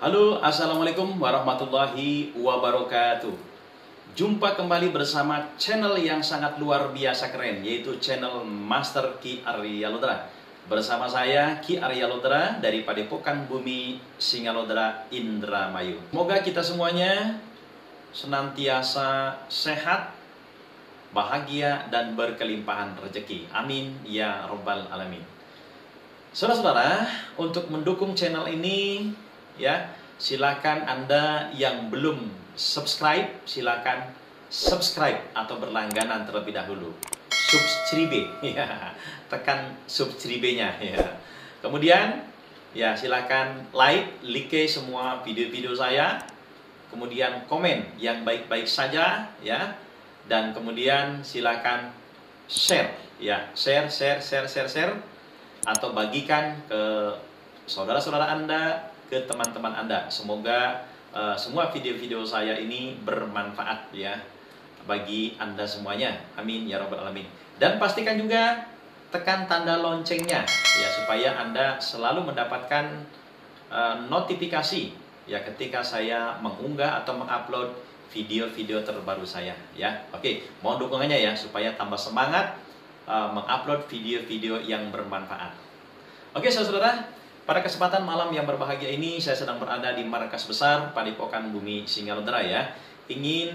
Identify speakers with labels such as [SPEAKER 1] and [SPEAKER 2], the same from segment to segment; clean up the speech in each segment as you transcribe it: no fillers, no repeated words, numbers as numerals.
[SPEAKER 1] Halo, Assalamualaikum warahmatullahi wabarakatuh. Jumpa kembali bersama channel yang sangat luar biasa keren, yaitu channel Master Ki Arya Lodra. Bersama saya Ki Arya Lodra dari Padepokan Bumi Singalodra, Indramayu. Semoga kita semuanya senantiasa sehat, bahagia, dan berkelimpahan rezeki. Amin ya robbal alamin. Saudara-saudara, untuk mendukung channel ini, ya, silakan Anda yang belum subscribe, silakan subscribe atau berlangganan terlebih dahulu. Subscribe, ya, tekan subscribe-nya, ya. Kemudian, ya, silakan like semua video-video saya. Kemudian komen yang baik-baik saja, ya. Dan kemudian silakan share, ya, share atau bagikan ke saudara-saudara Anda, ke teman-teman Anda. Semoga semua video-video saya ini bermanfaat, ya, bagi Anda semuanya. Amin ya robbal alamin. Dan pastikan juga tekan tanda loncengnya, ya, supaya Anda selalu mendapatkan notifikasi, ya, ketika saya mengunggah atau mengupload video-video terbaru saya, ya. Oke, mohon dukungannya, ya, supaya tambah semangat mengupload video-video yang bermanfaat. Oke, saudara, pada kesempatan malam yang berbahagia ini saya sedang berada di markas besar Padepokan Bumi Singalodra, ya. Ingin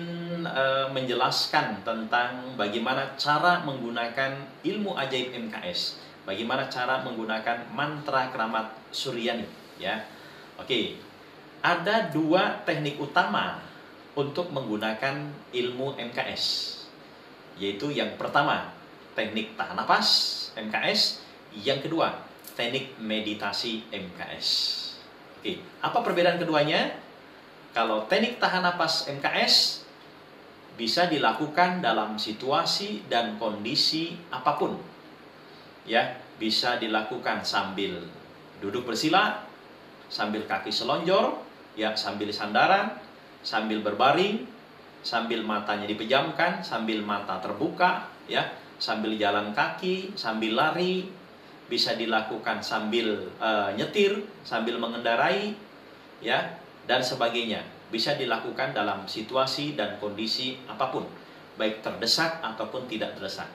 [SPEAKER 1] menjelaskan tentang bagaimana cara menggunakan ilmu ajaib MKS, bagaimana cara menggunakan mantra keramat Suryani, ya. Oke, ada dua teknik utama untuk menggunakan ilmu MKS, yaitu yang pertama teknik tahan napas MKS, yang kedua teknik meditasi MKS. Oke, apa perbedaan keduanya? Kalau teknik tahan napas MKS bisa dilakukan dalam situasi dan kondisi apapun, ya, bisa dilakukan sambil duduk bersila, sambil kaki selonjor, ya, sambil sandaran, sambil berbaring, sambil matanya dipejamkan, sambil mata terbuka, ya, sambil jalan kaki, sambil lari, bisa dilakukan sambil nyetir, sambil mengendarai, ya, dan sebagainya. Bisa dilakukan dalam situasi dan kondisi apapun, baik terdesak ataupun tidak terdesak.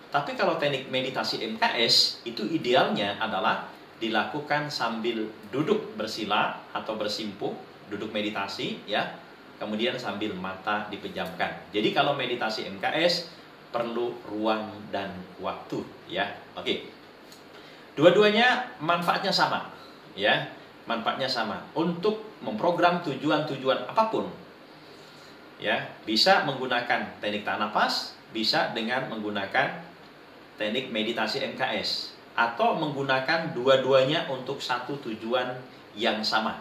[SPEAKER 1] Tapi kalau teknik meditasi MKS itu idealnya adalah dilakukan sambil duduk bersila atau bersimpuh, duduk meditasi, ya, kemudian sambil mata dipejamkan. Jadi kalau meditasi MKS perlu ruang dan waktu, ya. Oke. Dua-duanya manfaatnya sama, ya. Manfaatnya sama untuk memprogram tujuan-tujuan apapun. Ya, bisa menggunakan teknik tahan napas, bisa dengan menggunakan teknik meditasi MKS, atau menggunakan dua-duanya untuk satu tujuan yang sama.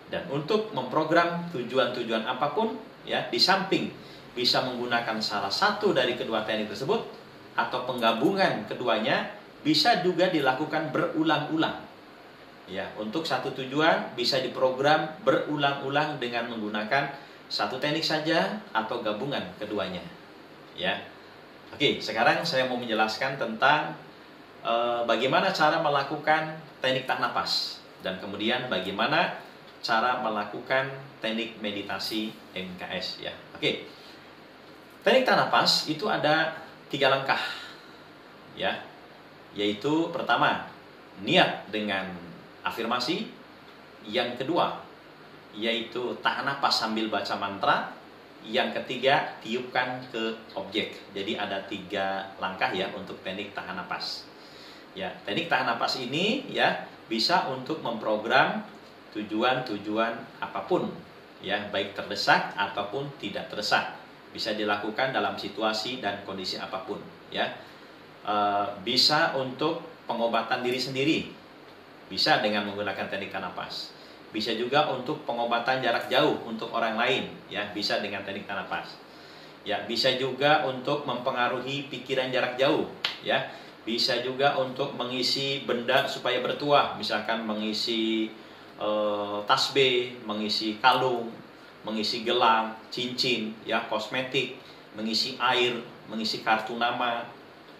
[SPEAKER 1] Dan untuk memprogram tujuan-tujuan apapun, ya, di samping bisa menggunakan salah satu dari kedua teknik tersebut atau penggabungan keduanya, bisa juga dilakukan berulang-ulang. Ya, untuk satu tujuan bisa diprogram berulang-ulang dengan menggunakan satu teknik saja atau gabungan keduanya. Ya. Oke, sekarang saya mau menjelaskan tentang bagaimana cara melakukan teknik tahan napas dan kemudian bagaimana cara melakukan teknik meditasi MKS, ya. Oke. Teknik tahan napas itu ada 3 langkah, ya, yaitu pertama niat dengan afirmasi, yang kedua yaitu tahan napas sambil baca mantra, yang ketiga tiupkan ke objek. Jadi ada 3 langkah, ya, untuk teknik tahan napas. Ya, teknik tahan napas ini, ya, bisa untuk memprogram tujuan-tujuan apapun, ya, baik terdesak ataupun tidak terdesak. Bisa dilakukan dalam situasi dan kondisi apapun, ya. Bisa untuk pengobatan diri sendiri, bisa dengan menggunakan teknik tahan napas. Bisa juga untuk pengobatan jarak jauh untuk orang lain, ya, bisa dengan teknik tahan napas. Ya, bisa juga untuk mempengaruhi pikiran jarak jauh, ya. Bisa juga untuk mengisi benda supaya bertuah, misalkan mengisi tasbih, mengisi kalung, mengisi gelang, cincin, ya, kosmetik, mengisi air, mengisi kartu nama,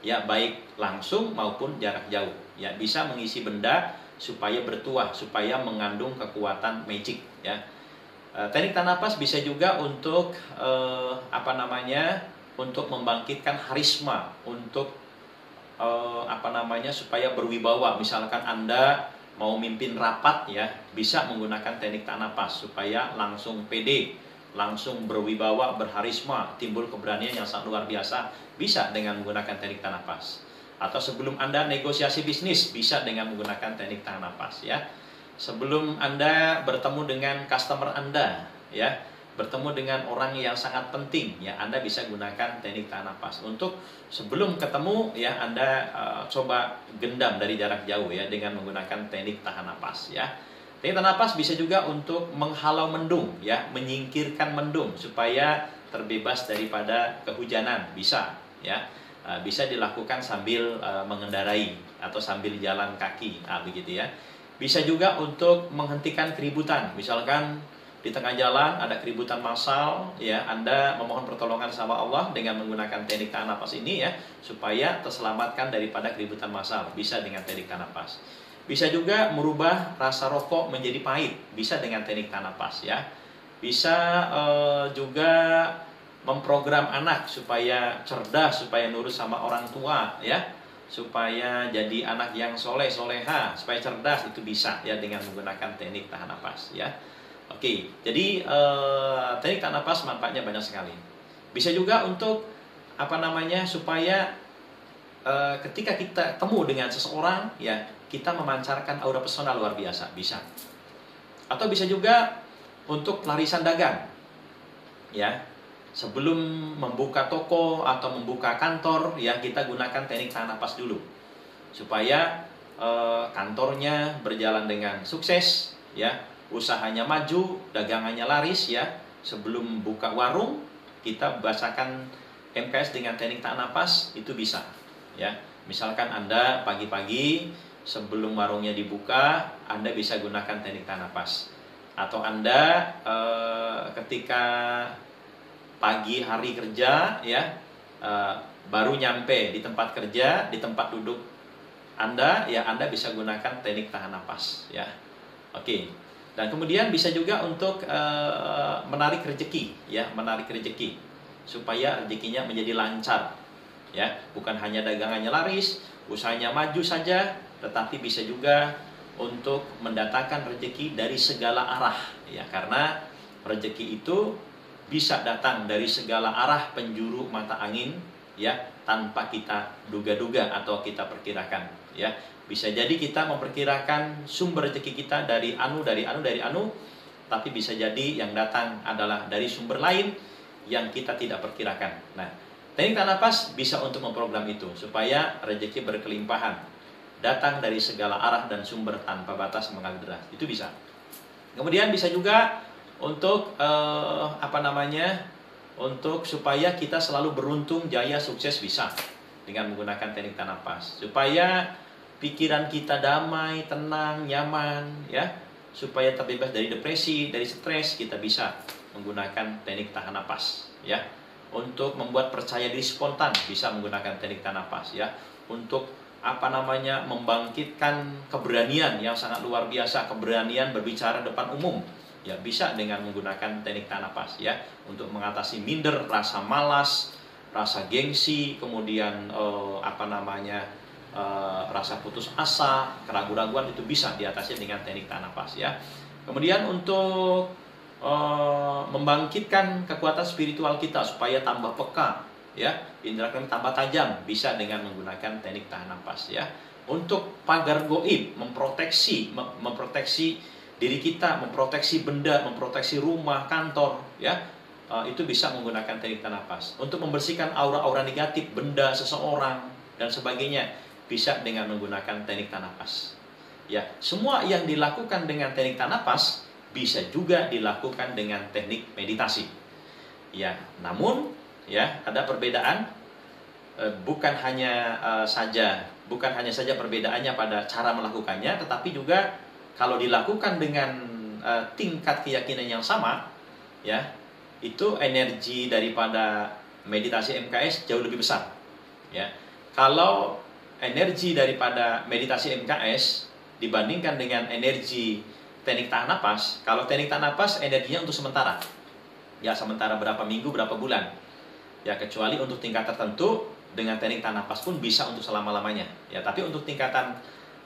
[SPEAKER 1] ya, baik langsung maupun jarak jauh, ya, bisa mengisi benda supaya bertuah, supaya mengandung kekuatan magic ya. Teknik tahan napas bisa juga untuk untuk membangkitkan harisma, untuk supaya berwibawa. Misalkan Anda mau mimpin rapat ya, bisa menggunakan teknik tahan napas supaya langsung pede, langsung berwibawa, berharisma, timbul keberanian yang sangat luar biasa, bisa dengan menggunakan teknik tahan napas. Atau sebelum Anda negosiasi bisnis, bisa dengan menggunakan teknik tahan napas ya. Sebelum Anda bertemu dengan customer Anda ya, bertemu dengan orang yang sangat penting ya, Anda bisa gunakan teknik tahan napas. Untuk sebelum ketemu ya, Anda coba gendam dari jarak jauh ya dengan menggunakan teknik tahan napas ya. Teknik tahan napas bisa juga untuk menghalau mendung ya, menyingkirkan mendung supaya terbebas daripada kehujanan, bisa ya. Bisa dilakukan sambil mengendarai atau sambil jalan kaki, begitu ya. Bisa juga untuk menghentikan keributan. Misalkan di tengah jalan ada keributan massal ya, Anda memohon pertolongan sama Allah dengan menggunakan teknik tahan napas ini ya, supaya terselamatkan daripada keributan massal, bisa dengan teknik tahan napas. Bisa juga merubah rasa rokok menjadi pahit, bisa dengan teknik tahan napas ya. Bisa juga memprogram anak supaya cerdas, supaya nurut sama orang tua ya, supaya jadi anak yang soleh soleha, supaya cerdas, itu bisa ya dengan menggunakan teknik tahan napas ya. Oke, jadi teknik tahan napas manfaatnya banyak sekali. Bisa juga untuk supaya ketika kita temu dengan seseorang ya, kita memancarkan aura pesona luar biasa, bisa. Atau bisa juga untuk pelarisan dagang ya. Sebelum membuka toko atau membuka kantor ya, kita gunakan teknik tahan napas dulu supaya kantornya berjalan dengan sukses ya, usahanya maju, dagangannya laris ya. Sebelum buka warung, kita bacakan MKS dengan teknik tahan napas, itu bisa ya. Misalkan Anda pagi-pagi sebelum warungnya dibuka, Anda bisa gunakan teknik tahan napas. Atau Anda ketika pagi hari kerja ya, baru nyampe di tempat kerja, di tempat duduk Anda ya, Anda bisa gunakan teknik tahan napas ya. Oke. Dan kemudian bisa juga untuk menarik rezeki ya, menarik rezeki supaya rezekinya menjadi lancar ya. Bukan hanya dagangannya laris, usahanya maju saja, tetapi bisa juga untuk mendatangkan rezeki dari segala arah ya, karena rezeki itu bisa datang dari segala arah penjuru mata angin ya, tanpa kita duga-duga atau kita perkirakan ya. Bisa jadi kita memperkirakan sumber rezeki kita dari anu, tapi bisa jadi yang datang adalah dari sumber lain yang kita tidak perkirakan. Nah, teknik tahan napas bisa untuk memprogram itu supaya rezeki berkelimpahan, datang dari segala arah dan sumber tanpa batas mengalir deras. Itu bisa. Kemudian bisa juga untuk untuk supaya kita selalu beruntung, jaya, sukses, bisa dengan menggunakan teknik tahan napas. Supaya pikiran kita damai, tenang, nyaman ya, supaya terbebas dari depresi, dari stres, kita bisa menggunakan teknik tahan napas ya. Untuk membuat percaya diri spontan, bisa menggunakan teknik tahan napas ya. Untuk membangkitkan keberanian yang sangat luar biasa, keberanian berbicara depan umum ya, bisa dengan menggunakan teknik tahan napas ya. Untuk mengatasi minder, rasa malas, rasa gengsi, kemudian rasa putus asa, keraguan-raguan, itu bisa diatasi dengan teknik tahan napas ya. Kemudian untuk membangkitkan kekuatan spiritual kita supaya tambah peka ya, indera keenam tambah tajam, bisa dengan menggunakan teknik tahan napas ya. Untuk pagar goib, memproteksi diri kita, memproteksi benda, memproteksi rumah, kantor ya, itu bisa menggunakan teknik tahan napas. Untuk membersihkan aura-aura negatif, benda, seseorang dan sebagainya, bisa dengan menggunakan teknik tahan napas ya. Semua yang dilakukan dengan teknik tahan napas bisa juga dilakukan dengan teknik meditasi ya. Namun ya, ada perbedaan, bukan hanya saja perbedaannya pada cara melakukannya, tetapi juga kalau dilakukan dengan tingkat keyakinan yang sama ya, itu energi daripada meditasi MKS jauh lebih besar ya. Kalau energi daripada meditasi MKS dibandingkan dengan energi teknik tahan napas. Kalau teknik tahan napas energinya untuk sementara, ya sementara berapa minggu, berapa bulan, ya kecuali untuk tingkat tertentu dengan teknik tahan napas pun bisa untuk selama-lamanya, ya. Tapi untuk tingkatan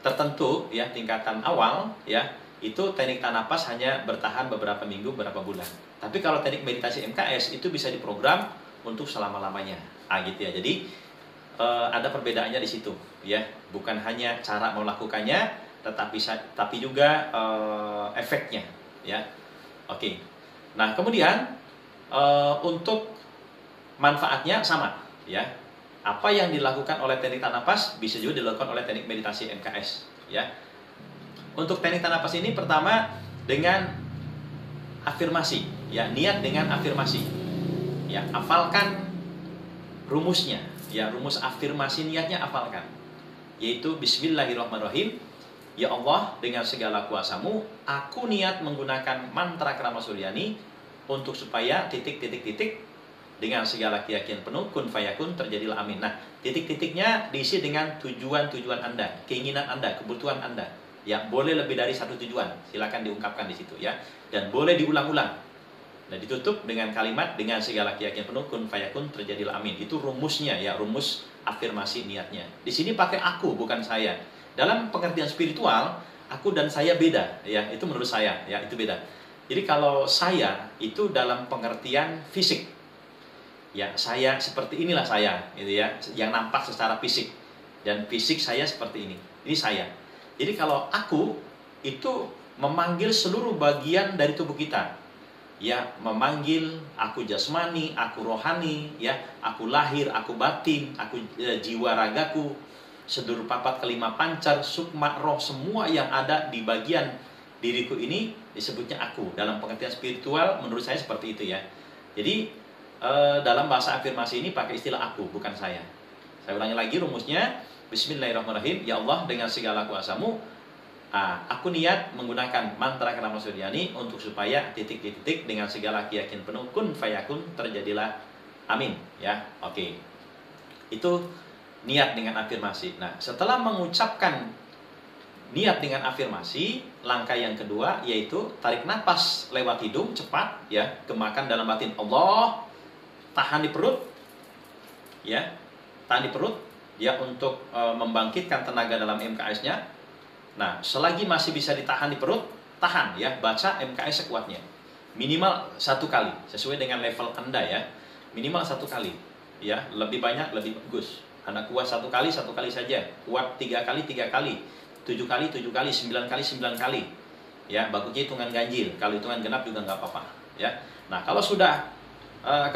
[SPEAKER 1] tertentu, ya tingkatan awal, ya itu teknik tahan napas hanya bertahan beberapa minggu, beberapa bulan. Tapi kalau teknik meditasi MKS itu bisa diprogram untuk selama-lamanya, gitu ya. Jadi ada perbedaannya di situ, ya. Bukan hanya cara melakukannya, tapi juga efeknya, ya. Oke. Nah, kemudian untuk manfaatnya sama, ya. Apa yang dilakukan oleh teknik tahan napas bisa juga dilakukan oleh teknik meditasi MKS, ya. Untuk teknik tahan napas ini pertama dengan afirmasi, ya, niat dengan afirmasi. Ya, hafalkan rumusnya, ya, rumus afirmasi niatnya hafalkan. Yaitu Bismillahirrahmanirrahim. Ya Allah, dengan segala kuasamu, aku niat menggunakan mantra Krama Suryani untuk supaya titik-titik-titik dengan segala keyakinan penuh, kun fayakun, terjadilah amin. Nah, titik-titiknya diisi dengan tujuan-tujuan Anda, keinginan Anda, kebutuhan Anda. Ya, boleh lebih dari satu tujuan, silakan diungkapkan di situ, ya. Dan boleh diulang-ulang. Nah, ditutup dengan kalimat dengan segala keyakinan penuh, kun fayakun, terjadilah amin. Itu rumusnya, ya, rumus afirmasi niatnya. Di sini pakai aku, bukan saya. Dalam pengertian spiritual, aku dan saya beda, ya, itu menurut saya, ya, itu beda. Jadi kalau saya itu dalam pengertian fisik, ya, saya seperti inilah saya, gitu ya, yang nampak secara fisik, dan fisik saya seperti ini saya. Jadi kalau aku itu memanggil seluruh bagian dari tubuh kita, ya, memanggil aku jasmani, aku rohani, ya, aku lahir, aku batin, aku jiwa ragaku, seluruh papat kelima pancar, sukma, roh, semua yang ada di bagian diriku ini disebutnya aku. Dalam pengertian spiritual menurut saya seperti itu, ya. Jadi dalam bahasa afirmasi ini pakai istilah aku, bukan saya. Saya ulangi lagi rumusnya. Bismillahirrahmanirrahim. Ya Allah, dengan segala kuasamu, aku niat menggunakan mantra Krama Suryani untuk supaya titik-titik dengan segala keyakinan penuh, kun fayakun, terjadilah amin, ya. Oke. Itu niat dengan afirmasi. Nah, setelah mengucapkan niat dengan afirmasi, langkah yang kedua yaitu tarik napas lewat hidung cepat, ya, gemakan dalam batin Allah, tahan di perut, ya, tahan di perut, ya, untuk membangkitkan tenaga dalam MKS-nya. Nah, selagi masih bisa ditahan di perut, tahan, ya, baca MKS sekuatnya, minimal 1 kali sesuai dengan level Anda, ya, minimal 1 kali, ya, lebih banyak lebih bagus. Anda kuat 1 kali, 1 kali saja. Kuat 3 kali, 3 kali. 7 kali, 7 kali. 9 kali, 9 kali. Ya, bagusnya hitungan ganjil. Kalau hitungan genap juga nggak apa-apa. Ya. Nah, kalau sudah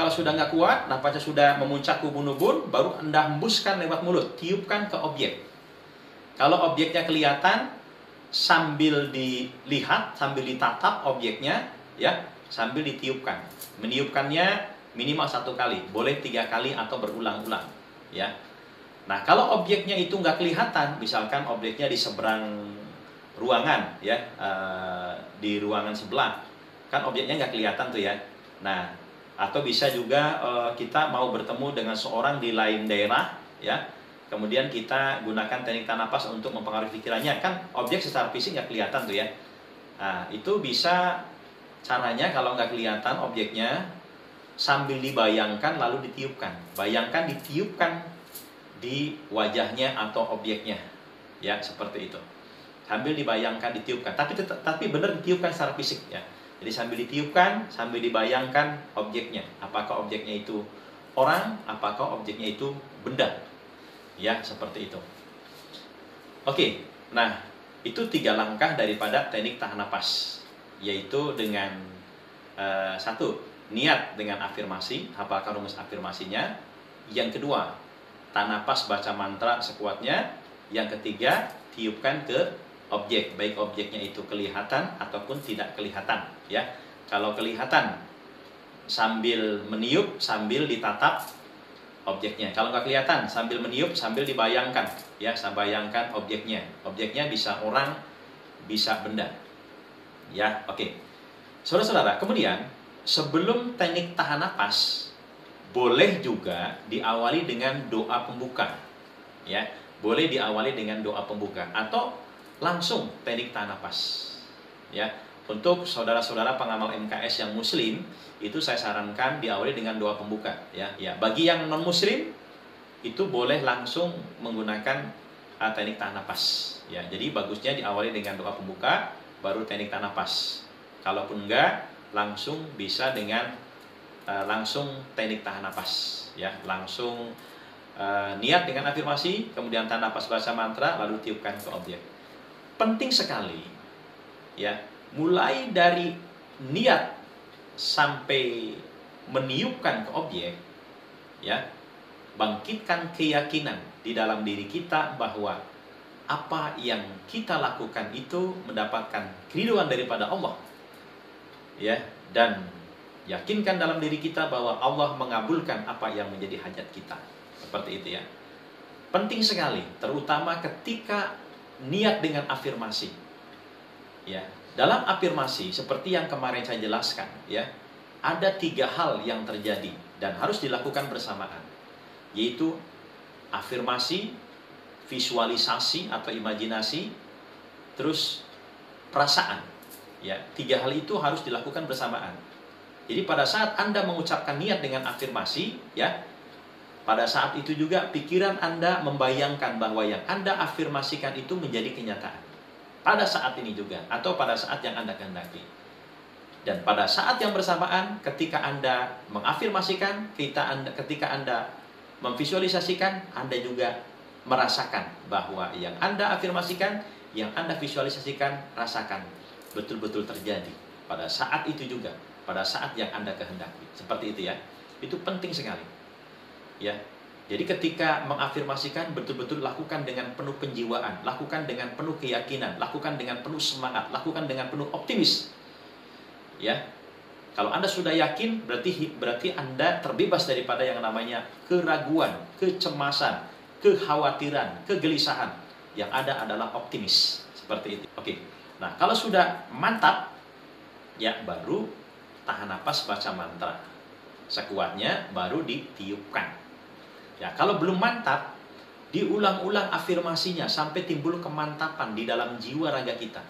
[SPEAKER 1] nggak kuat, napasnya sudah memuncak ke ubun-ubun, baru Anda hembuskan lewat mulut. Tiupkan ke objek. Kalau objeknya kelihatan, sambil dilihat, sambil ditatap objeknya, ya, sambil ditiupkan. Meniupkannya minimal 1 kali. Boleh 3 kali atau berulang-ulang. Ya. Nah, kalau objeknya itu nggak kelihatan, misalkan objeknya di seberang ruangan, ya, di ruangan sebelah, kan objeknya nggak kelihatan tuh, ya. Nah, atau bisa juga kita mau bertemu dengan seorang di lain daerah, ya, kemudian kita gunakan teknik tahan napas untuk mempengaruhi pikirannya, kan objek secara fisik nggak kelihatan tuh, ya. Nah, itu bisa caranya kalau nggak kelihatan objeknya, sambil dibayangkan lalu ditiupkan. Bayangkan ditiupkan di wajahnya atau objeknya, ya, seperti itu. Sambil dibayangkan ditiupkan, tapi benar ditiupkan secara fisik, ya. Jadi sambil ditiupkan, sambil dibayangkan objeknya. Apakah objeknya itu orang, apakah objeknya itu benda, ya, seperti itu. Oke, nah, itu 3 langkah daripada teknik tahan napas, yaitu dengan 1, niat dengan afirmasi, hafalkan rumus afirmasinya. Yang kedua, tahan napas baca mantra sekuatnya. Yang ketiga, tiupkan ke objek, baik objeknya itu kelihatan ataupun tidak kelihatan, ya. Kalau kelihatan, sambil meniup, sambil ditatap objeknya. Kalau nggak kelihatan, sambil meniup, sambil dibayangkan, ya, saya bayangkan objeknya. Objeknya bisa orang, bisa benda, ya. Oke, saudara-saudara. Kemudian sebelum teknik tahan napas, boleh juga diawali dengan doa pembuka, ya. Boleh diawali dengan doa pembuka, atau langsung teknik tahan napas. Ya, untuk saudara-saudara pengamal MKS yang muslim, itu saya sarankan diawali dengan doa pembuka. Ya, bagi yang non muslim itu boleh langsung menggunakan teknik tahan napas. Ya, jadi bagusnya diawali dengan doa pembuka, baru teknik tahan napas. Kalaupun enggak, langsung bisa dengan langsung teknik tahan napas. Ya, langsung niat dengan afirmasi, kemudian tahan napas baca mantra, lalu tiupkan ke objek. Penting sekali, ya, mulai dari niat sampai meniupkan ke objek, ya, bangkitkan keyakinan di dalam diri kita bahwa apa yang kita lakukan itu mendapatkan keridhaan daripada Allah, ya, dan yakinkan dalam diri kita bahwa Allah mengabulkan apa yang menjadi hajat kita. Seperti itu, ya. Penting sekali, terutama ketika niat dengan afirmasi. Ya, dalam afirmasi seperti yang kemarin saya jelaskan, ya, ada 3 hal yang terjadi dan harus dilakukan bersamaan, yaitu afirmasi, visualisasi atau imajinasi, terus perasaan. Ya, 3 hal itu harus dilakukan bersamaan. Jadi pada saat Anda mengucapkan niat dengan afirmasi, ya, pada saat itu juga pikiran Anda membayangkan bahwa yang Anda afirmasikan itu menjadi kenyataan. Pada saat ini juga, atau pada saat yang Anda kehendaki. Dan pada saat yang bersamaan, ketika Anda mengafirmasikan, ketika Anda memvisualisasikan, Anda juga merasakan bahwa yang Anda afirmasikan, yang Anda visualisasikan, rasakan betul-betul terjadi. Pada saat itu juga, pada saat yang Anda kehendaki. Seperti itu, ya. Itu penting sekali. Ya, jadi ketika mengafirmasikan, betul-betul lakukan dengan penuh penjiwaan, lakukan dengan penuh keyakinan, lakukan dengan penuh semangat, lakukan dengan penuh optimis. Ya, kalau Anda sudah yakin, berarti Anda terbebas daripada yang namanya keraguan, kecemasan, kekhawatiran, kegelisahan. Yang ada adalah optimis. Seperti itu. Oke. Nah, kalau sudah mantap, ya, baru tahan napas baca mantra. Sekuatnya baru ditiupkan. Ya, kalau belum mantap, diulang-ulang afirmasinya sampai timbul kemantapan di dalam jiwa raga kita.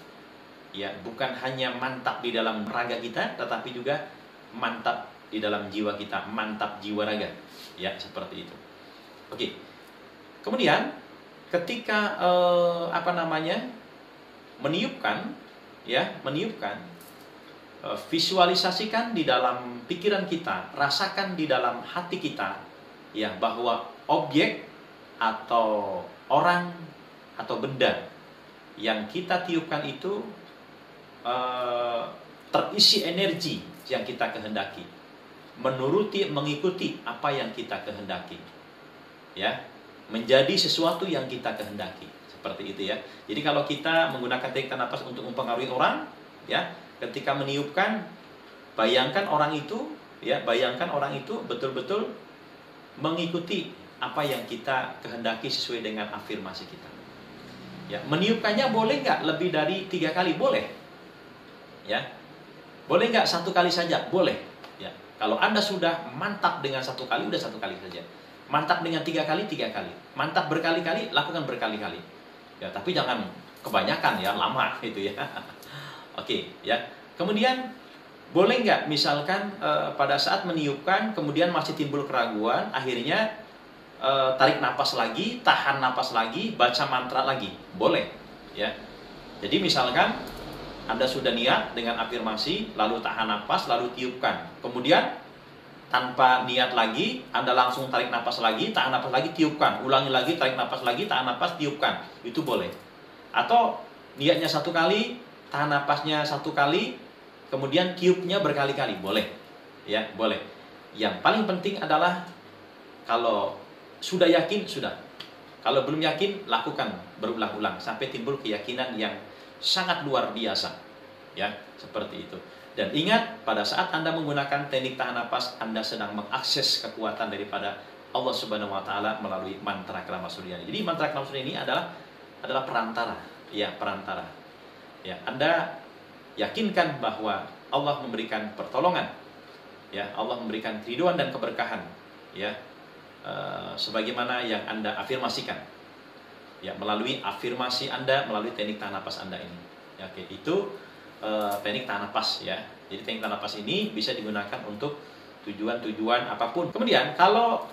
[SPEAKER 1] Ya, bukan hanya mantap di dalam raga kita, tetapi juga mantap di dalam jiwa kita, mantap jiwa raga. Ya, seperti itu. Oke. Kemudian ketika meniupkan, ya, visualisasikan di dalam pikiran kita, rasakan di dalam hati kita, ya, bahwa objek atau orang atau benda yang kita tiupkan itu terisi energi yang kita kehendaki, mengikuti apa yang kita kehendaki, ya, menjadi sesuatu yang kita kehendaki. Seperti itu, ya. Jadi kalau kita menggunakan teknik napas untuk mempengaruhi orang, ya, ketika meniupkan, bayangkan orang itu, ya, betul-betul mengikuti apa yang kita kehendaki sesuai dengan afirmasi kita. Ya, meniupkannya boleh nggak lebih dari 3 kali? Boleh. Ya, boleh nggak 1 kali saja? Boleh. Ya, kalau Anda sudah mantap dengan 1 kali, udah 1 kali saja. Mantap dengan 3 kali, 3 kali. Mantap berkali-kali, lakukan berkali-kali. Ya, tapi jangan kebanyakan, ya, lama itu, ya. Oke, ya. Kemudian boleh nggak misalkan pada saat meniupkan kemudian masih timbul keraguan, akhirnya tarik napas lagi, tahan napas lagi, baca mantra lagi? Boleh, ya. Jadi misalkan Anda sudah niat dengan afirmasi, lalu tahan napas, lalu tiupkan. Kemudian tanpa niat lagi, Anda langsung tarik napas lagi, tahan napas lagi, tiupkan. Ulangi lagi, tarik napas lagi, tahan napas, tiupkan. Itu boleh. Atau niatnya 1 kali, tahan napasnya 1 kali, kemudian tiupnya berkali-kali, boleh, ya, boleh. Yang paling penting adalah kalau sudah yakin, sudah. Kalau belum yakin, lakukan berulang-ulang sampai timbul keyakinan yang sangat luar biasa, ya, seperti itu. Dan ingat, pada saat Anda menggunakan teknik tahan napas, Anda sedang mengakses kekuatan daripada Allah Subhanahu wa taala melalui mantra kalama suryani. Jadi mantra kalama suryani ini adalah perantara, ya, perantara. Ya, Anda yakinkan bahwa Allah memberikan pertolongan, ya, Allah memberikan keridhaan dan keberkahan, ya, sebagaimana yang Anda afirmasikan. Ya, melalui afirmasi Anda, melalui teknik tahan napas Anda ini. Ya, oke, itu teknik tahan napas ya. Jadi teknik tahan napas ini bisa digunakan untuk tujuan-tujuan apapun. Kemudian kalau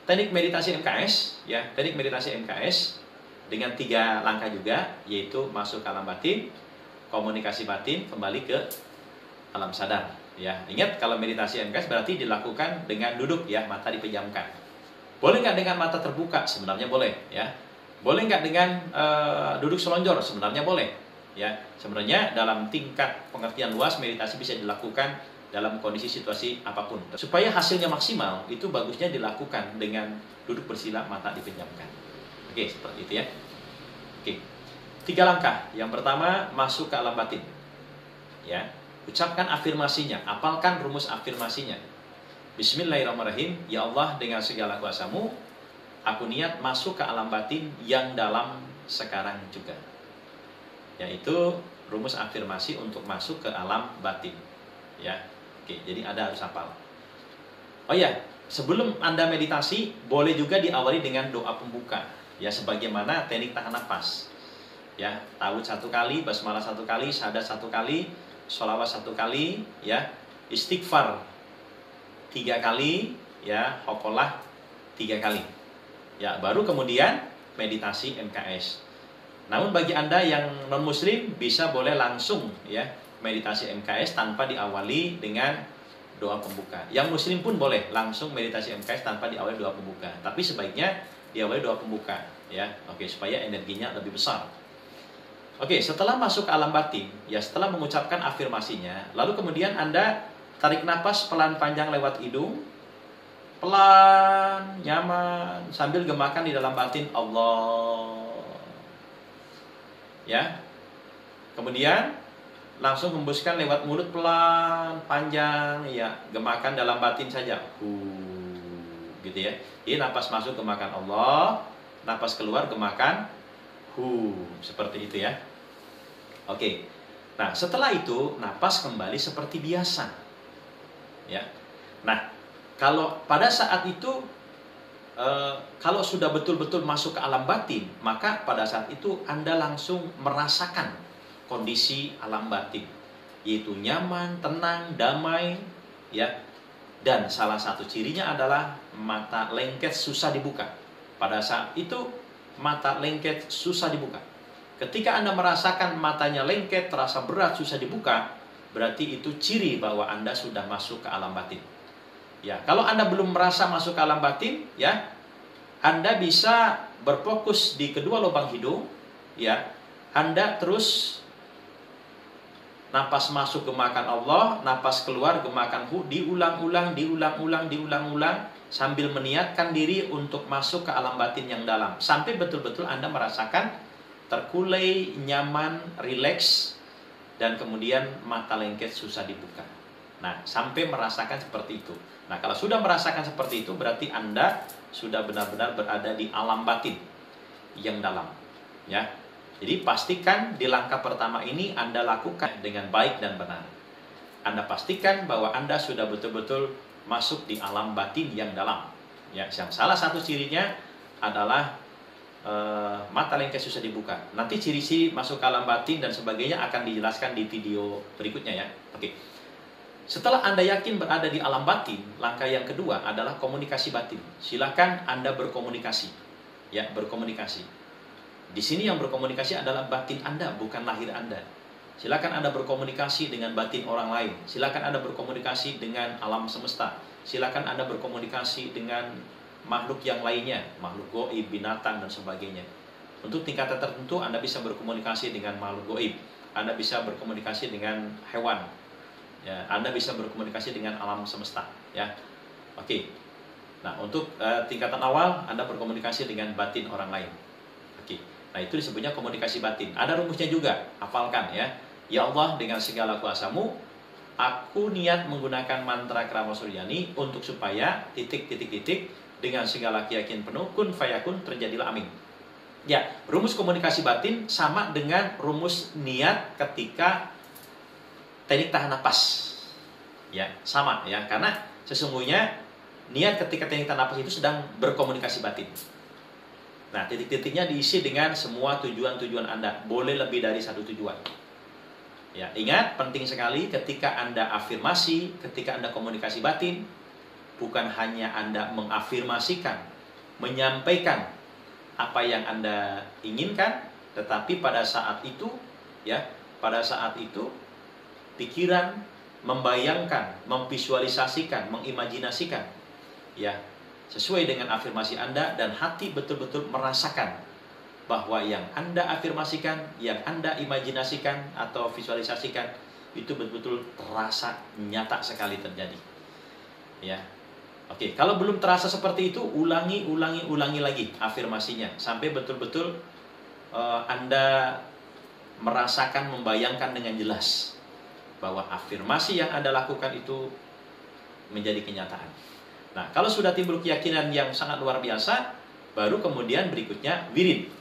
[SPEAKER 1] teknik meditasi MKS ya, teknik meditasi MKS dengan 3 langkah juga, yaitu masuk ke alam batin, komunikasi batin, kembali ke alam sadar ya. Ingat, kalau meditasi MKS berarti dilakukan dengan duduk ya, mata dipejamkan. Boleh nggak dengan mata terbuka? Sebenarnya boleh ya. Boleh nggak dengan duduk selonjor? Sebenarnya boleh ya. Sebenarnya dalam tingkat pengertian luas, meditasi bisa dilakukan dalam kondisi situasi apapun. Supaya hasilnya maksimal, itu bagusnya dilakukan dengan duduk bersila, mata dipejamkan. Oke, seperti itu ya. Oke, 3 langkah. Yang pertama, masuk ke alam batin ya. Ucapkan afirmasinya, apalkan rumus afirmasinya. Bismillahirrahmanirrahim. Ya Allah, dengan segala kuasamu, aku niat masuk ke alam batin yang dalam sekarang juga. Yaitu rumus afirmasi untuk masuk ke alam batin ya. Oke, jadi Anda harus hafal. Oh ya, sebelum Anda meditasi, boleh juga diawali dengan doa pembuka ya, sebagaimana teknik tahan nafas ya. Tawud 1 kali, basmalah 1 kali, syahadat 1 kali, sholawat 1 kali ya, istighfar 3 kali ya, hokolah 3 kali ya, baru kemudian meditasi MKS. Namun bagi Anda yang non muslim, bisa boleh langsung ya meditasi MKS tanpa diawali dengan doa pembuka. Yang muslim pun boleh langsung meditasi MKS tanpa diawali doa pembuka, tapi sebaiknya diawali doa pembuka ya. Oke, supaya energinya lebih besar. Oke, setelah masuk ke alam batin ya, setelah mengucapkan afirmasinya, lalu kemudian Anda tarik napas pelan panjang lewat hidung, pelan, nyaman, sambil gemakan di dalam batin Allah ya. Kemudian langsung hembuskan lewat mulut pelan, panjang ya, gemakan dalam batin saja. Gitu ya. Jadi napas masuk gemakan Allah, napas keluar gemakan seperti itu ya. Oke. Nah, setelah itu napas kembali seperti biasa. Ya. Nah, kalau pada saat itu kalau sudah betul-betul masuk ke alam batin, maka pada saat itu Anda langsung merasakan kondisi alam batin, yaitu nyaman, tenang, damai ya. Dan salah satu cirinya adalah mata lengket susah dibuka. Pada saat itu mata lengket susah dibuka. Ketika Anda merasakan matanya lengket, terasa berat, susah dibuka, berarti itu ciri bahwa Anda sudah masuk ke alam batin. Ya, kalau Anda belum merasa masuk ke alam batin, ya, Anda bisa berfokus di kedua lubang hidung, ya. Anda terus napas masuk gemakan Allah, napas keluar gemakan diulang-ulang sambil meniatkan diri untuk masuk ke alam batin yang dalam, sampai betul-betul Anda merasakan terkulai, nyaman, rileks, dan kemudian mata lengket susah dibuka. Nah, sampai merasakan seperti itu. Nah, kalau sudah merasakan seperti itu, berarti Anda sudah benar-benar berada di alam batin yang dalam, ya. Jadi pastikan di langkah pertama ini Anda lakukan dengan baik dan benar. Anda pastikan bahwa Anda sudah betul-betul masuk di alam batin yang dalam. Ya, yang salah satu cirinya adalah mata lengket susah dibuka. Nanti ciri-ciri masuk ke alam batin dan sebagainya akan dijelaskan di video berikutnya ya. Oke. Setelah Anda yakin berada di alam batin, langkah yang kedua adalah komunikasi batin. Silakan Anda berkomunikasi. Ya, berkomunikasi. Di sini yang berkomunikasi adalah batin Anda, bukan lahir Anda. Silakan Anda berkomunikasi dengan batin orang lain. Silakan Anda berkomunikasi dengan alam semesta. Silakan Anda berkomunikasi dengan makhluk yang lainnya, makhluk gaib, binatang, dan sebagainya. Untuk tingkatan tertentu Anda bisa berkomunikasi dengan makhluk gaib. Anda bisa berkomunikasi dengan hewan. Ya, Anda bisa berkomunikasi dengan alam semesta. Ya, oke. Nah, untuk tingkatan awal Anda berkomunikasi dengan batin orang lain. Oke. Nah, itu disebutnya komunikasi batin. Ada rumusnya juga, hafalkan ya. Ya Allah, dengan segala kuasamu, aku niat menggunakan mantra Krama Suryani untuk supaya titik-titik-titik dengan segala keyakinan penuh kun fayakun terjadilah amin. Ya, rumus komunikasi batin sama dengan rumus niat ketika teknik tahan napas. Ya, sama ya, karena sesungguhnya niat ketika teknik tahan napas itu sedang berkomunikasi batin. Nah, titik-titiknya diisi dengan semua tujuan-tujuan Anda. Boleh lebih dari satu tujuan. Ya, ingat, penting sekali ketika Anda afirmasi, ketika Anda komunikasi batin, bukan hanya Anda mengafirmasikan, menyampaikan apa yang Anda inginkan, tetapi pada saat itu, ya, pada saat itu pikiran membayangkan, memvisualisasikan, mengimajinasikan, ya, sesuai dengan afirmasi Anda, dan hati betul-betul merasakan bahwa yang Anda afirmasikan, yang Anda imajinasikan atau visualisasikan itu betul-betul terasa nyata sekali terjadi. Ya. Oke, kalau belum terasa seperti itu, ulangi lagi afirmasinya sampai betul-betul Anda merasakan, membayangkan dengan jelas bahwa afirmasi yang Anda lakukan itu menjadi kenyataan. Nah, kalau sudah timbul keyakinan yang sangat luar biasa, baru kemudian berikutnya wirid.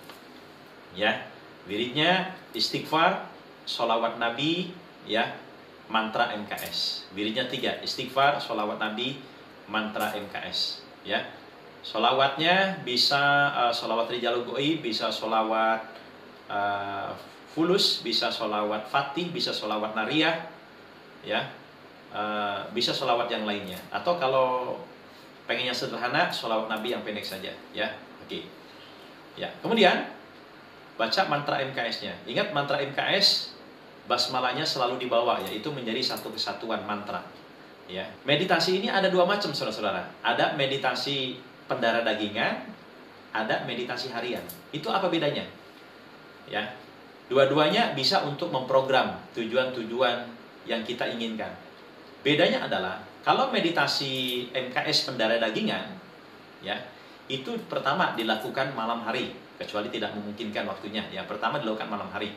[SPEAKER 1] Ya, wiridnya istighfar, sholawat Nabi, ya, mantra MKS. Wiridnya 3, istighfar, sholawat Nabi, mantra MKS. Ya, sholawatnya bisa sholawat Rijalul Goib, bisa sholawat Fulus, bisa sholawat Fatih, bisa sholawat Nariyah, ya, bisa sholawat yang lainnya. Atau kalau pengennya sederhana, sholawat Nabi yang pendek saja, ya. Oke. Ya, kemudian baca mantra MKS-nya. Ingat, mantra MKS basmalahnya selalu dibawa, yaitu menjadi satu kesatuan mantra. Ya. Meditasi ini ada 2 macam, saudara-saudara. Ada meditasi pendarah dagingan, ada meditasi harian. Itu apa bedanya? Ya. Dua-duanya bisa untuk memprogram tujuan-tujuan yang kita inginkan. Bedanya adalah kalau meditasi MKS pendarah dagingan, ya, itu pertama dilakukan malam hari, kecuali tidak memungkinkan waktunya. Ya, pertama dilakukan malam hari.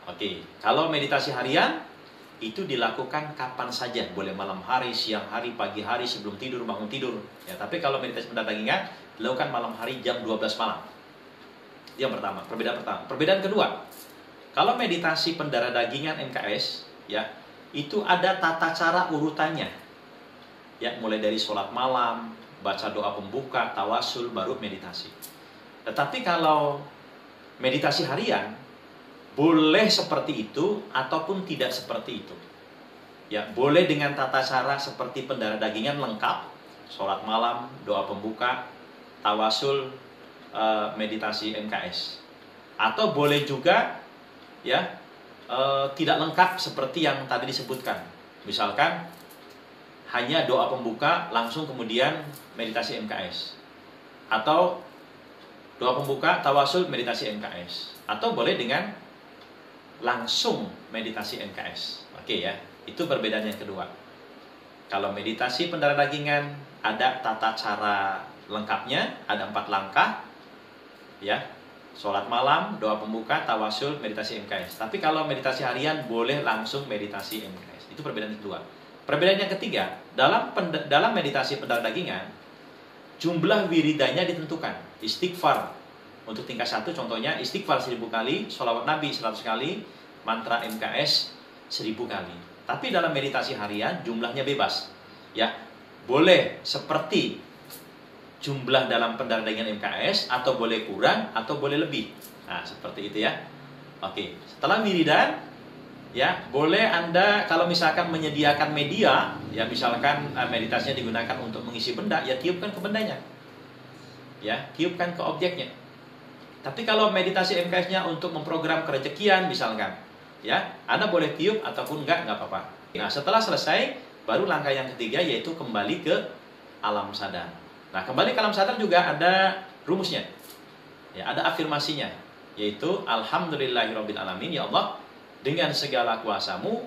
[SPEAKER 1] Oke, kalau meditasi harian itu dilakukan kapan saja, boleh malam hari, siang hari, pagi hari, sebelum tidur, bangun tidur. Ya, tapi kalau meditasi pendarah dagingan dilakukan malam hari jam 12 malam. Yang pertama, perbedaan pertama. Perbedaan kedua, kalau meditasi pendarah dagingan MKS, ya, itu ada tata cara urutannya. Ya, mulai dari sholat malam, baca doa pembuka, tawasul, baru meditasi. Tetapi kalau meditasi harian, boleh seperti itu ataupun tidak seperti itu. Ya, boleh dengan tata cara seperti pendarah dagingan lengkap, sholat malam, doa pembuka, tawasul, meditasi MKS. Atau boleh juga, ya, tidak lengkap seperti yang tadi disebutkan. Misalkan hanya doa pembuka, langsung kemudian meditasi MKS. Atau doa pembuka, tawasul, meditasi MKS. Atau boleh dengan langsung meditasi MKS. Oke, ya, itu perbedaan yang kedua. Kalau meditasi pendarah dagingan ada tata cara lengkapnya, ada 4 langkah, ya, sholat malam, doa pembuka, tawasul, meditasi MKS. Tapi kalau meditasi harian boleh langsung meditasi MKS. Itu perbedaan kedua. Perbedaan yang ketiga, dalam meditasi pendarah dagingan, jumlah wiridanya ditentukan. Istighfar untuk tingkat 1, contohnya istighfar 1000 kali, sholawat Nabi 100 kali, mantra MKS 1000 kali. Tapi dalam meditasi harian jumlahnya bebas. Ya, boleh seperti jumlah dalam pendarah dagingan MKS, atau boleh kurang, atau boleh lebih. Nah, seperti itu ya. Oke, setelah wiridan, ya, boleh Anda kalau misalkan menyediakan media, ya, misalkan meditasinya digunakan untuk mengisi benda, ya tiupkan ke bendanya. Ya, tiupkan ke objeknya. Tapi kalau meditasi MKS-nya untuk memprogram kerezekian misalkan, ya, Anda boleh tiup ataupun enggak apa-apa. Nah, setelah selesai, baru langkah yang ketiga yaitu kembali ke alam sadar. Nah, kembali ke alam sadar juga ada rumusnya. Ya, ada afirmasinya, yaitu alhamdulillahirabbil alamin, ya Allah, dengan segala kuasamu,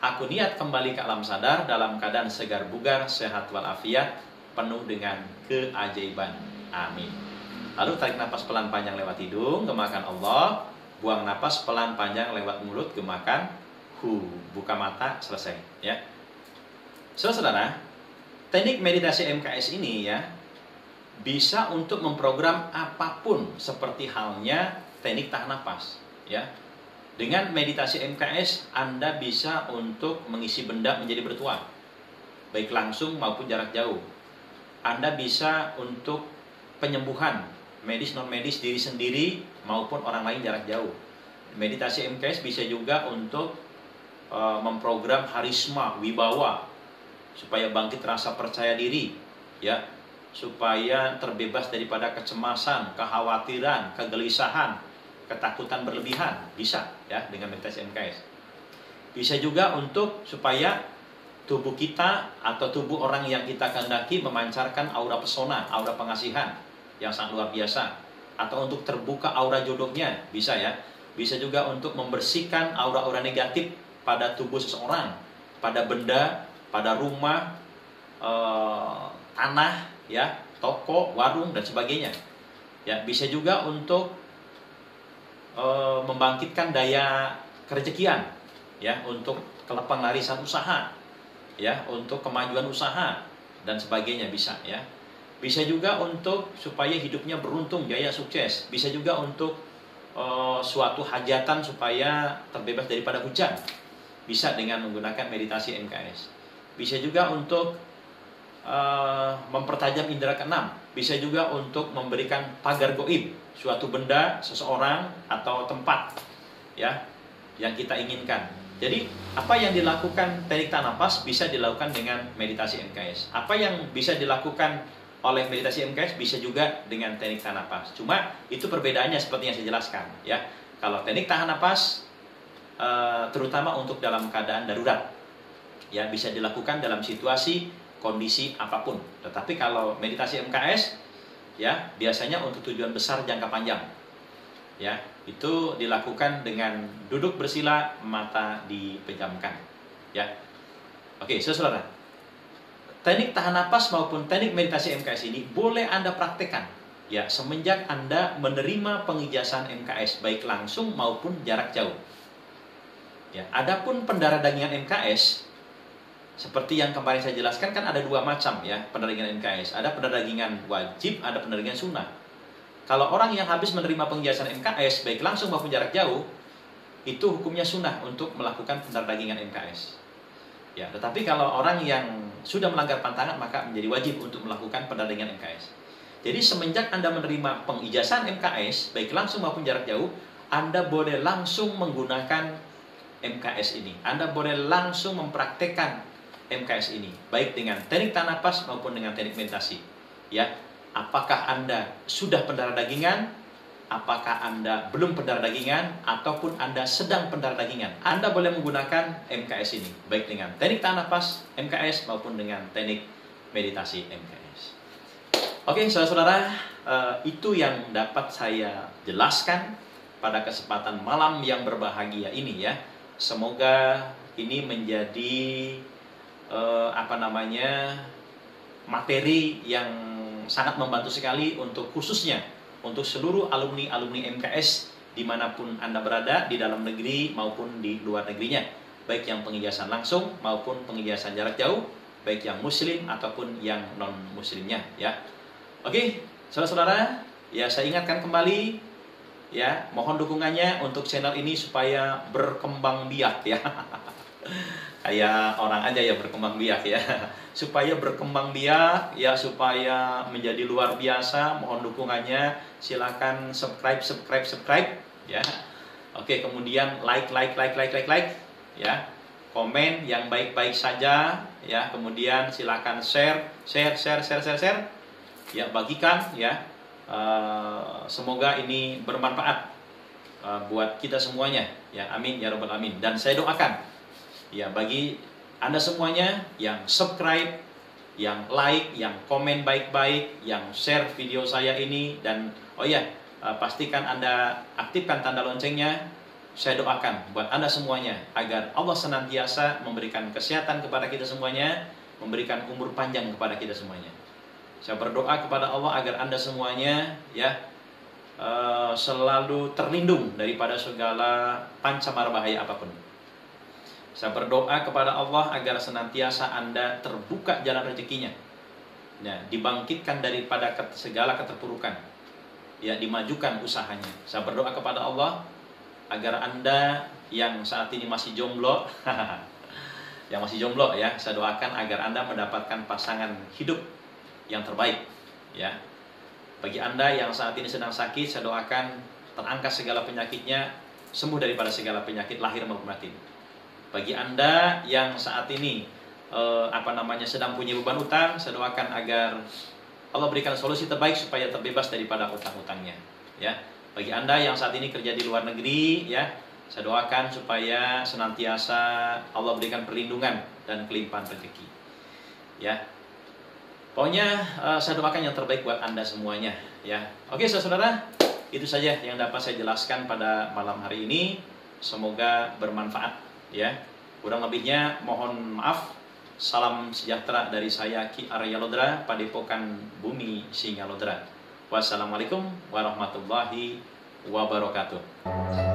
[SPEAKER 1] aku niat kembali ke alam sadar dalam keadaan segar bugar, sehat walafiat, penuh dengan keajaiban. Amin. Lalu tarik napas pelan panjang lewat hidung, gemakan Allah. Buang napas pelan panjang lewat mulut, gemakan hu. Buka mata, selesai. Ya, saudara, teknik meditasi MKS ini, ya, bisa untuk memprogram apapun, seperti halnya teknik tahan napas. Ya, dengan meditasi MKS, Anda bisa untuk mengisi benda menjadi bertuah, baik langsung maupun jarak jauh. Anda bisa untuk penyembuhan medis non medis diri sendiri maupun orang lain jarak jauh. Meditasi MKS bisa juga untuk memprogram harisma, wibawa, supaya bangkit rasa percaya diri, ya, supaya terbebas daripada kecemasan, kekhawatiran, kegelisahan, ketakutan berlebihan, bisa ya dengan meditasi MKS. Bisa juga untuk supaya tubuh kita atau tubuh orang yang kita kehendaki memancarkan aura pesona, aura pengasihan yang sangat luar biasa, atau untuk terbuka aura jodohnya, bisa ya. Bisa juga untuk membersihkan aura-aura negatif pada tubuh seseorang, pada benda, pada rumah, tanah, ya, toko, warung dan sebagainya. Ya, bisa juga untuk membangkitkan daya kerejekian, ya, untuk penglarisan usaha, ya, untuk kemajuan usaha dan sebagainya, bisa ya. Bisa juga untuk supaya hidupnya beruntung, jaya, sukses. Bisa juga untuk suatu hajatan supaya terbebas daripada hujan, bisa dengan menggunakan meditasi MKS. Bisa juga untuk mempertajam indera keenam. Bisa juga untuk memberikan pagar goib, suatu benda, seseorang atau tempat, ya, yang kita inginkan. Jadi apa yang dilakukan teknik tahan nafas bisa dilakukan dengan meditasi MKS. Apa yang bisa dilakukan oleh meditasi MKS bisa juga dengan teknik tahan nafas. Cuma itu perbedaannya seperti yang saya jelaskan, ya. Kalau teknik tahan nafas terutama untuk dalam keadaan darurat, ya, bisa dilakukan dalam situasi kondisi apapun. Tetapi kalau meditasi MKS, ya, biasanya untuk tujuan besar jangka panjang, ya, itu dilakukan dengan duduk bersila, mata dipejamkan, ya. Oke, saudara, teknik tahan napas maupun teknik meditasi MKS ini boleh Anda praktekkan, ya, semenjak Anda menerima pengijazan MKS baik langsung maupun jarak jauh. Ya, adapun pendarah dagingan MKS seperti yang kemarin saya jelaskan kan ada dua macam, ya, pendarah dagingan MKS. Ada pendarah dagingan wajib, ada pendarah dagingan sunnah. Kalau orang yang habis menerima pengijazan MKS baik langsung maupun jarak jauh, itu hukumnya sunnah untuk melakukan pendarah dagingan MKS. Ya, tetapi kalau orang yang sudah melanggar pantangan maka menjadi wajib untuk melakukan pendarah dagingan MKS. Jadi semenjak Anda menerima pengijazan MKS baik langsung maupun jarak jauh, Anda boleh langsung menggunakan MKS ini. Anda boleh langsung mempraktekkan MKS ini, baik dengan teknik tahan napas maupun dengan teknik meditasi. Ya, apakah Anda sudah pendarah dagingan, apakah Anda belum pendarah dagingan, ataupun Anda sedang pendarah dagingan, Anda boleh menggunakan MKS ini, baik dengan teknik tahan napas MKS maupun dengan teknik meditasi MKS. Oke, saudara-saudara, itu yang dapat saya jelaskan pada kesempatan malam yang berbahagia ini, ya. Semoga ini menjadi materi yang sangat membantu sekali untuk khususnya untuk seluruh alumni-alumni MKS dimanapun Anda berada, di dalam negeri maupun di luar negerinya, baik yang pengijazan langsung maupun pengijazan jarak jauh, baik yang muslim ataupun yang non muslimnya, ya. Oke, saudara-saudara, ya, saya ingatkan kembali, ya, mohon dukungannya untuk channel ini supaya berkembang biak, ya. Kayak orang aja ya, berkembang biak, ya. Supaya berkembang biak, ya, supaya menjadi luar biasa, mohon dukungannya. Silakan subscribe, ya. Oke, kemudian like, ya. Komen yang baik-baik saja, ya. Kemudian silakan share. Ya, bagikan, ya. Semoga ini bermanfaat buat kita semuanya, ya. Amin ya rabbal alamin. Dan saya doakan, ya, bagi Anda semuanya yang subscribe, yang like, yang komen baik-baik, yang share video saya ini, dan pastikan Anda aktifkan tanda loncengnya. Saya doakan buat Anda semuanya agar Allah senantiasa memberikan kesehatan kepada kita semuanya, memberikan umur panjang kepada kita semuanya. Saya berdoa kepada Allah agar Anda semuanya, ya, selalu terlindung daripada segala pancamara bahaya apapun. Saya berdoa kepada Allah agar senantiasa Anda terbuka jalan rezekinya, ya, dibangkitkan daripada segala keterpurukan, ya, dimajukan usahanya. Saya berdoa kepada Allah agar Anda yang saat ini masih jomblo, yang masih jomblo, ya, saya doakan agar Anda mendapatkan pasangan hidup yang terbaik, ya. Bagi Anda yang saat ini sedang sakit, saya doakan terangkat segala penyakitnya, sembuh daripada segala penyakit lahir maupun batin. Bagi Anda yang saat ini sedang punya beban utang, saya doakan agar Allah berikan solusi terbaik supaya terbebas daripada utang-utangnya. Ya, bagi Anda yang saat ini kerja di luar negeri, ya, saya doakan supaya senantiasa Allah berikan perlindungan dan kelimpahan rezeki. Ya, pokoknya saya doakan yang terbaik buat Anda semuanya. Ya, oke saudara, itu saja yang dapat saya jelaskan pada malam hari ini. Semoga bermanfaat. Ya, kurang lebihnya mohon maaf. Salam sejahtera dari saya Ki Arya Lodra, Padepokan Bumi Singa Lodra. Wassalamualaikum warahmatullahi wabarakatuh.